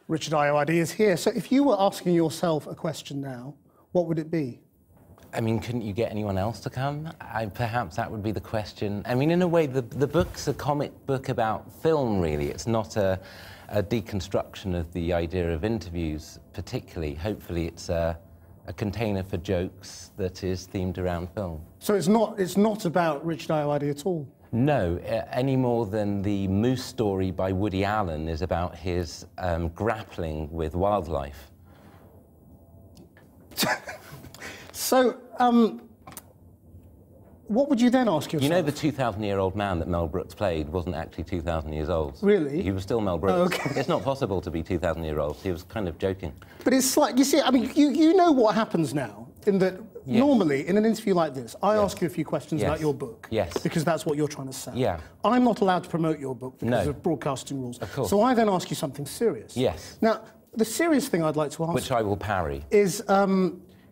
Richard Ayoade is here. So if you were asking yourself a question now, what would it be? I mean, couldn't you get anyone else to come? Perhaps that would be the question. I mean, in a way, the book's a comic book about film, really. It's not a deconstruction of the idea of interviews, particularly. Hopefully, it's a container for jokes that is themed around film. So it's not about Richard Ayoade at all? No, any more than the Moose story by Woody Allen is about his grappling with wildlife. So, what would you then ask yourself? You know the 2,000-year-old man that Mel Brooks played wasn't actually 2,000 years old. Really? He was still Mel Brooks. Oh, okay. It's not possible to be 2,000-year-olds. He was kind of joking. But it's like, you see, I mean, you know what happens now, in that normally, in an interview like this, I ask you a few questions about your book. Yes. Because that's what you're trying to sell. Yeah. I'm not allowed to promote your book because of broadcasting rules. Of course. So I then ask you something serious. Yes. Now, the serious thing I'd like to ask Which I will parry.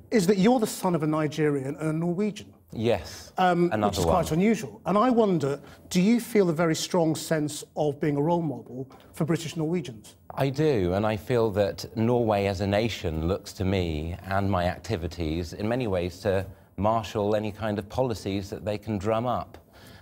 Is that you're the son of a Nigerian and a Norwegian. Yes, which is quite unusual. And I wonder, do you feel a very strong sense of being a role model for British Norwegians? I do, and I feel that Norway as a nation looks to me and my activities in many ways to marshal any kind of policies that they can drum up,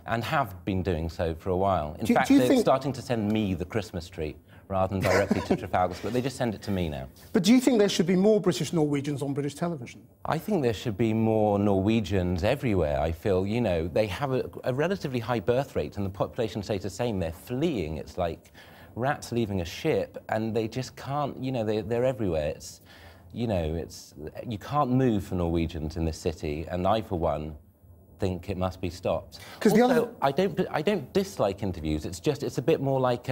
and have been doing so for a while. In fact, they're starting to send me the Christmas tree rather than directly to Trafalgar Square. They just send it to me now. But do you think there should be more British Norwegians on British television? I think there should be more Norwegians everywhere. I feel, you know, they have a relatively high birth rate and the population stays the same. They're fleeing. It's like rats leaving a ship and they just can't, you know, they're everywhere. It's, you know, you can't move for Norwegians in this city, and I, for one, think it must be stopped. Also, I don't dislike interviews. It's a bit more like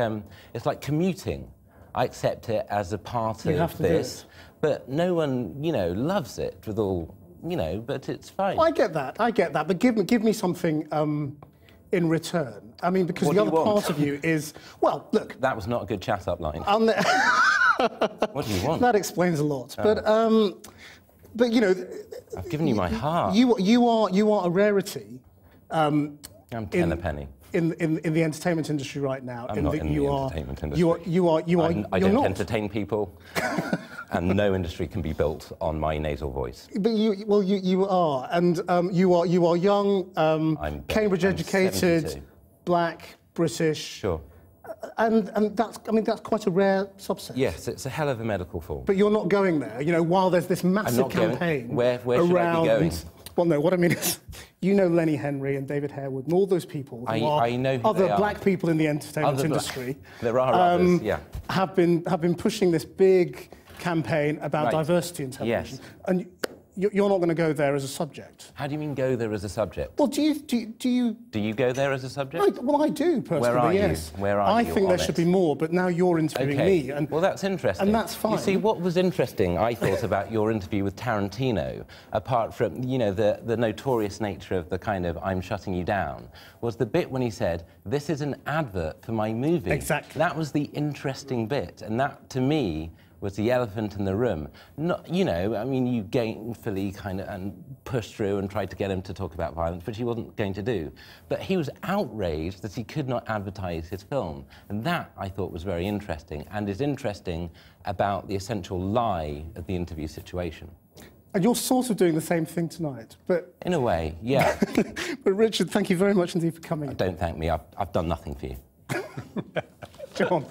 it's like commuting. I accept it as a part of this, but no one, you know, loves it with all, you know. But it's fine. I get that. But give me something in return. I mean, because the other part of you is, well, look. That was not a good chat-up line. What do you want? That explains a lot. But you know, I've given you my heart. You are a rarity. I'm 10 a penny. In the entertainment industry right now. I'm not in the entertainment industry. I don't entertain people, and no industry can be built on my nasal voice. But you are, and you are young, Cambridge educated, 72. Black, British. Sure. And that's quite a rare subset. Yes, it's a hell of a medical form. But you're not going there, you know, while there's this massive campaign. Where should I be going? Well, no, what I mean is, you know Lenny Henry and David Harewood and all those people who I know who other they are. Black people in the entertainment industry. There are others, yeah. Have been pushing this big campaign about diversity in television. Yes. And you're not going to go there as a subject. How do you mean go there as a subject? Well, do you go there as a subject? Well, I do personally. Where are yes. you? Where are I you? think there should be more, but now you're interviewing me. And, well, that's interesting. And that's fine. You see, what was interesting, I thought, about your interview with Tarantino, apart from, you know, the notorious nature of the kind of "I'm shutting you down," was the bit when he said, "This is an advert for my movie." Exactly. That was the interesting bit, and that, to me, was the elephant in the room. Not, you know, I mean, you gainfully kind of pushed through and tried to get him to talk about violence, which he wasn't going to do. But he was outraged that he could not advertise his film. And that, I thought, was very interesting, and is interesting about the essential lie of the interview situation. And you're sort of doing the same thing tonight, but... In a way, yeah. But Richard, thank you very much indeed for coming. Don't thank me. I've done nothing for you. John.